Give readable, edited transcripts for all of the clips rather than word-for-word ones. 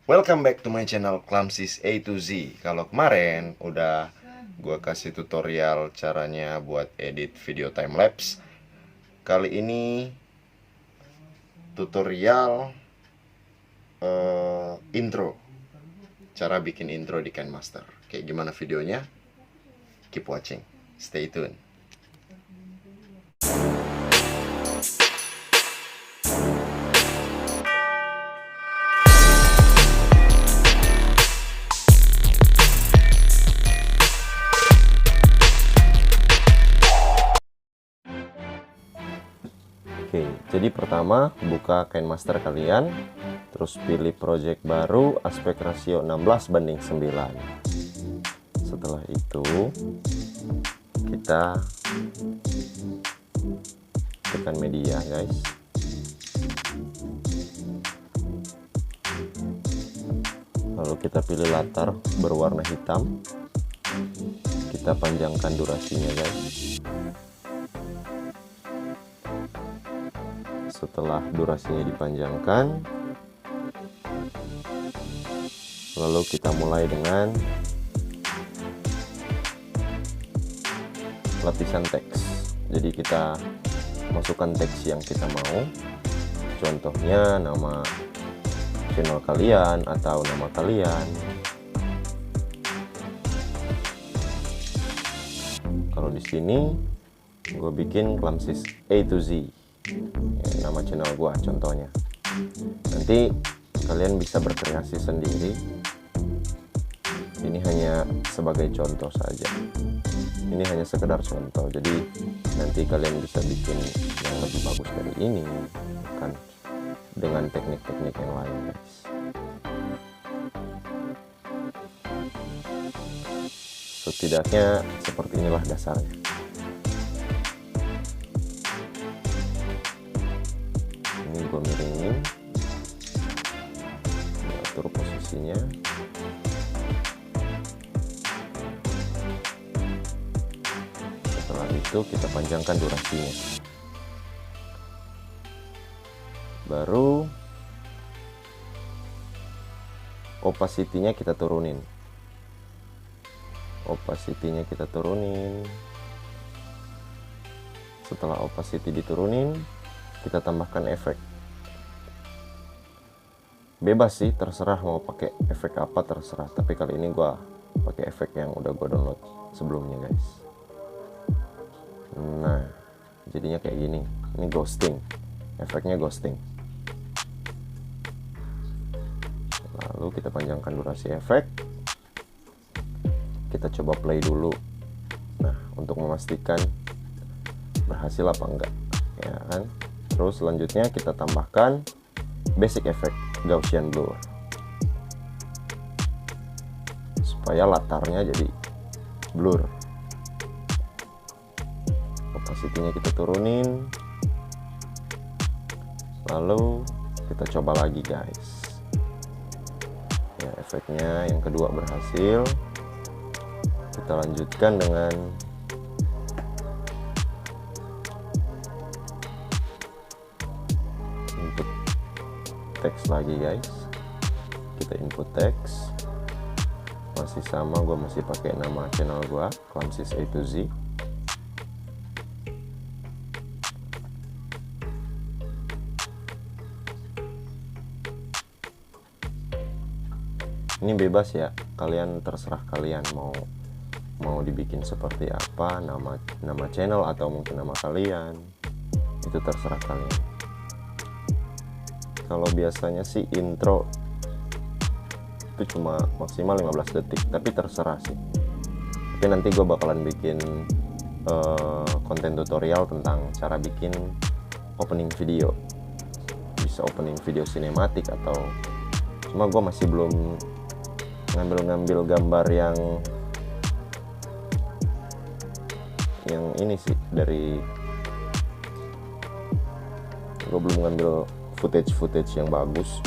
Welcome back to my channel Clumsys A to Z. Kalau kemarin udah gua kasih tutorial caranya buat edit video timelapse, kali ini tutorial intro, cara bikin intro di KineMaster. Kayak gimana videonya? Keep watching, stay tune. Oke, jadi pertama buka KineMaster kalian, terus pilih project baru, aspek rasio 16:9. Setelah itu kita tekan media, guys. Lalu kita pilih latar berwarna hitam, kita panjangkan durasinya, guys. Setelah durasinya dipanjangkan, lalu kita mulai dengan lapisan teks. Jadi kita masukkan teks yang kita mau, contohnya nama channel kalian atau nama kalian. Kalau di sini gue bikin Clumsys A to Z, nama channel gua contohnya. Nanti kalian bisa berkreasi sendiri, ini hanya sebagai contoh saja, ini hanya sekedar contoh. Jadi nanti kalian bisa bikin yang lebih bagus dari ini kan, dengan teknik-teknik yang lain, guys. Setidaknya seperti inilah dasarnya. Ini gue miringin, atur posisinya. Setelah itu kita panjangkan durasinya. Baru opacity-nya kita turunin. Setelah opacity diturunin, kita tambahkan efek. Bebas sih, terserah mau pakai efek apa, terserah. Tapi kali ini gua pakai efek yang udah gua download sebelumnya, guys. Nah, jadinya kayak gini. Ini ghosting, efeknya ghosting. Lalu kita panjangkan durasi efek. Kita coba play dulu. Nah, untuk memastikan berhasil apa enggak, ya kan? Terus selanjutnya kita tambahkan basic effect Gaussian blur supaya latarnya jadi blur. Opacity-nya kita turunin. Lalu kita coba lagi, guys. Ya, efeknya yang kedua berhasil. Kita lanjutkan dengan input teks lagi, guys. Kita input teks, masih sama, gue masih pakai nama channel gue Clumsys A to Z. Ini bebas ya, kalian terserah kalian mau dibikin seperti apa, nama channel atau mungkin nama kalian, itu terserah kalian. Kalau biasanya sih intro itu cuma maksimal 15 detik, tapi terserah sih. Tapi nanti gue bakalan bikin konten tutorial tentang cara bikin opening video. Bisa opening video sinematik atau, cuma gue masih belum ngambil gambar yang ini sih, dari gue belum ngambil footage yang bagus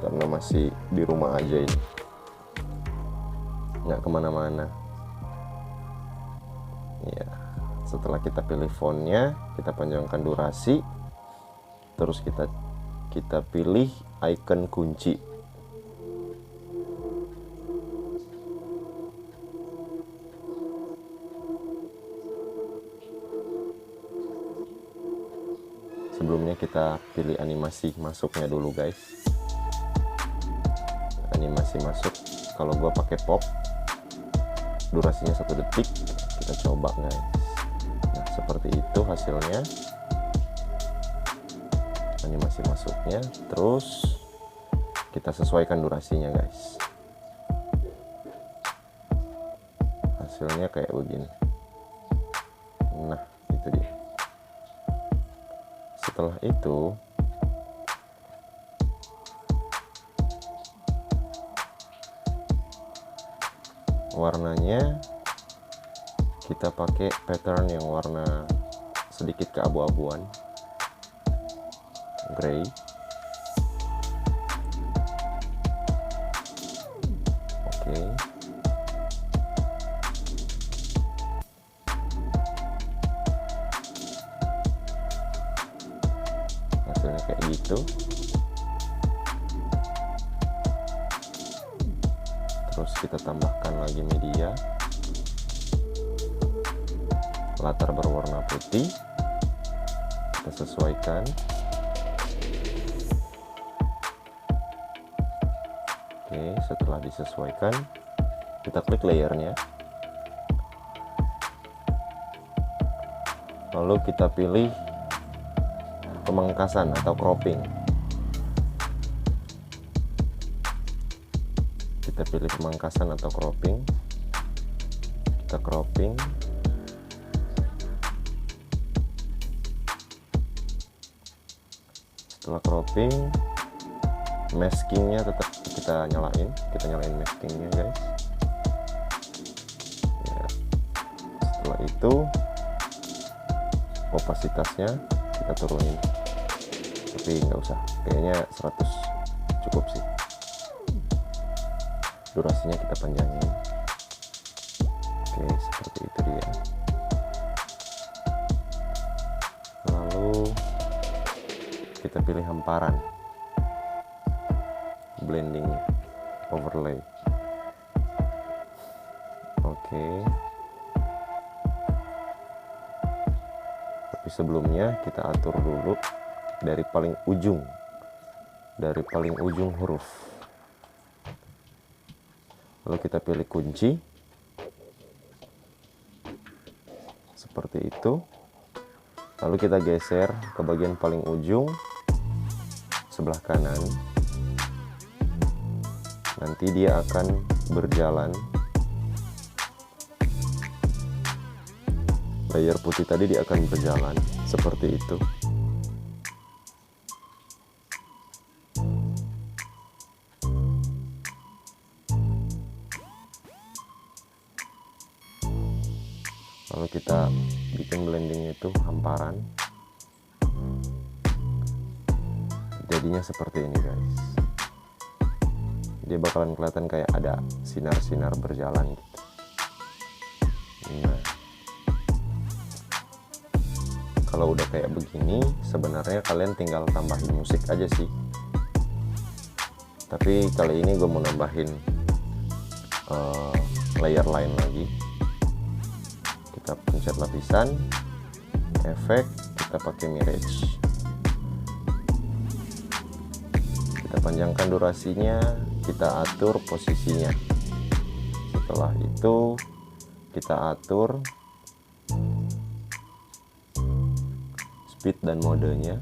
karena masih di rumah aja, ini nggak kemana-mana ya. Setelah kita pilih fontnya, kita panjangkan durasi, terus kita pilih icon kunci. kita pilih animasi masuknya dulu guys. Animasi masuk, kalau gua pakai pop durasinya 1 detik. Kita coba guys. Nah seperti itu hasilnya, animasi masuknya. Terus kita sesuaikan durasinya guys. Hasilnya kayak begini. Nah itu dia. Setelah itu warnanya kita pakai pattern yang warna sedikit keabu-abuan, gray. Oke. Hasilnya kayak gitu. Terus kita tambahkan lagi media, latar berwarna putih, kita sesuaikan. Oke, setelah disesuaikan kita klik layernya, lalu kita pilih pemangkasan atau cropping. Kita pilih pemangkasan atau cropping, kita cropping. Setelah cropping, maskingnya tetap kita nyalain maskingnya guys ya. Setelah itu opasitasnya kita turunin, tapi nggak usah, kayaknya 100 cukup sih. Durasinya kita panjangin. Oke, seperti itu dia. Lalu kita pilih hamparan, blending, overlay. Oke. Tapi sebelumnya kita atur dulu dari paling ujung huruf. Lalu kita pilih kunci seperti itu. Lalu kita geser ke bagian paling ujung sebelah kanan. Nanti dia akan berjalan. Layer putih tadi dia akan berjalan seperti itu. Lalu kita bikin blending itu hamparan. Jadinya seperti ini guys. Dia bakalan kelihatan kayak ada sinar-sinar berjalan gitu. Nah, kalau udah kayak begini sebenarnya kalian tinggal tambahin musik aja sih. Tapi kali ini gue mau nambahin layer lain lagi. Kita pencet lapisan, efek, kita pakai mirage. Kita panjangkan durasinya, kita atur posisinya. Setelah itu kita atur speed dan modenya.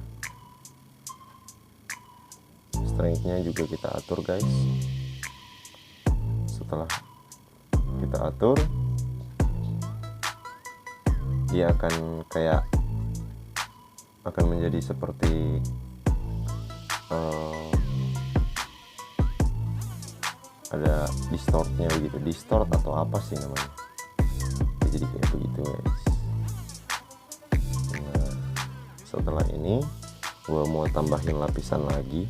Strength-nya juga kita atur guys. Setelah kita atur, dia akan menjadi seperti ada distortnya begitu, distort atau apa sih namanya. Jadi kayak begitu guys. Nah, setelah ini gua mau tambahin lapisan lagi.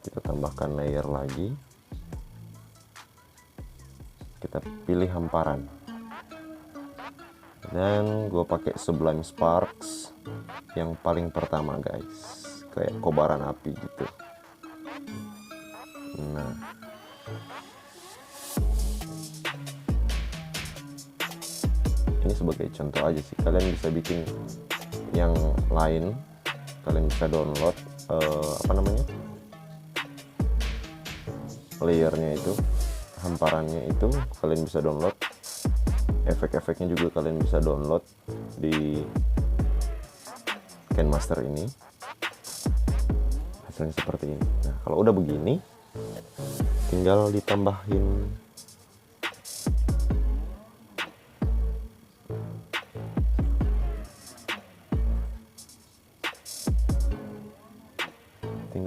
Kita tambahkan layer lagi. Kita pilih hamparan. Dan gue pakai Sublime Sparks yang paling pertama guys, kayak kobaran api gitu. Nah, ini sebagai contoh aja sih, kalian bisa bikin yang lain kalian bisa download layernya itu, hamparannya itu kalian bisa download, efek-efeknya juga kalian bisa download di KineMaster ini. Hasilnya seperti ini. Nah, kalau udah begini tinggal ditambahin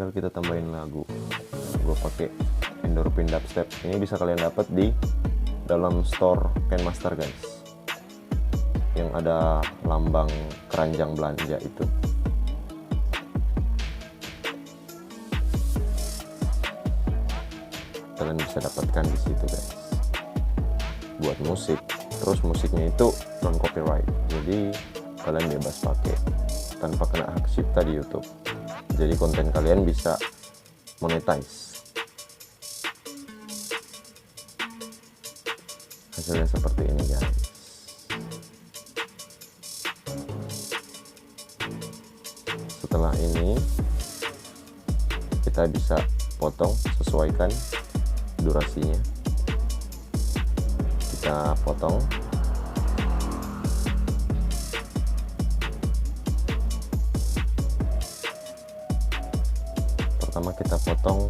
kita tambahin lagu. Gue pakai endorphin dubstep. Ini bisa kalian dapat di dalam store KineMaster guys, yang ada lambang keranjang belanja itu. Kalian bisa dapatkan di situ guys, buat musik. Terus musiknya itu non copyright, jadi kalian bebas pakai tanpa kena hak cipta di YouTube. Jadi konten kalian bisa monetize. Hasilnya seperti ini guys. Setelah ini kita bisa potong, sesuaikan durasinya. Kita potong. Pertama kita potong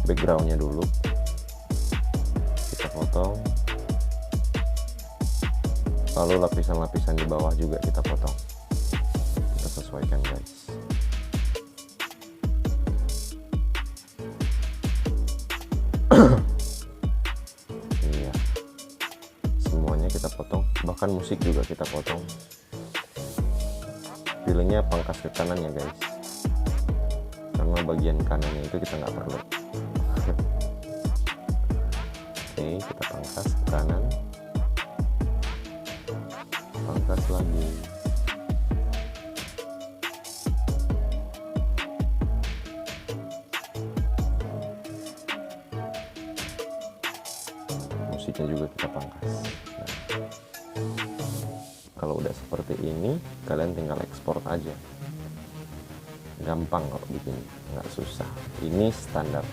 backgroundnya dulu, kita potong, lalu lapisan-lapisan di bawah juga kita potong, kita sesuaikan guys. Iya, semuanya kita potong, bahkan musik juga kita potong. Pilihnya pangkas ke kanan ya guys, karena bagian kanannya itu kita nggak perlu. Oke, kita pangkas ke kanan, pangkas lagi. Musiknya juga kita pangkas. Nah, kalau udah seperti ini kalian tinggal ekspor aja. Gampang kalau bikin, nggak susah. Ini standar.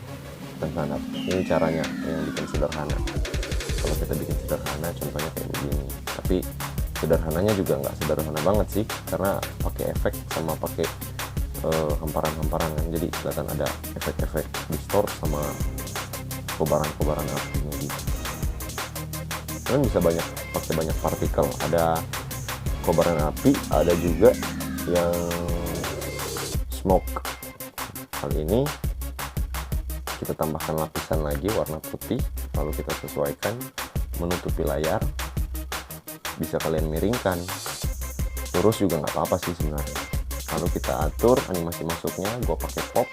Ini caranya yang bikin sederhana. Kalau kita bikin sederhana, contohnya kayak begini. Tapi sederhananya juga nggak sederhana banget sih, karena pakai efek sama pakai hamparan-hamparan kan. Jadi kelihatan ada efek-efek distort sama kobaran-kobaran apinya gitu. Kalian bisa pakai banyak partikel. Ada kobaran api, ada juga yang smoke. Kali ini kita tambahkan lapisan lagi warna putih, lalu kita sesuaikan menutupi layar. Bisa kalian miringkan, lurus juga nggak apa-apa sih sebenarnya. Lalu kita atur animasi masuknya, gue pakai pop.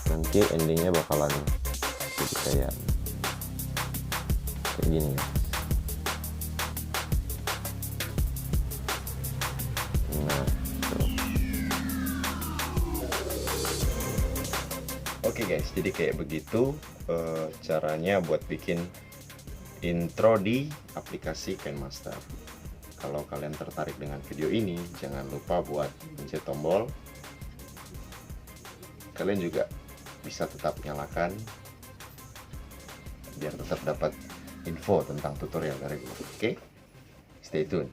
Nanti endingnya bakalan jadi kayak gini ya. Oke guys, jadi kayak begitu caranya buat bikin intro di aplikasi KineMaster. Kalau kalian tertarik dengan video ini, jangan lupa buat pencet tombol. Kalian juga bisa tetap nyalakan biar tetap dapat info tentang tutorial dari gue. Oke, stay tune.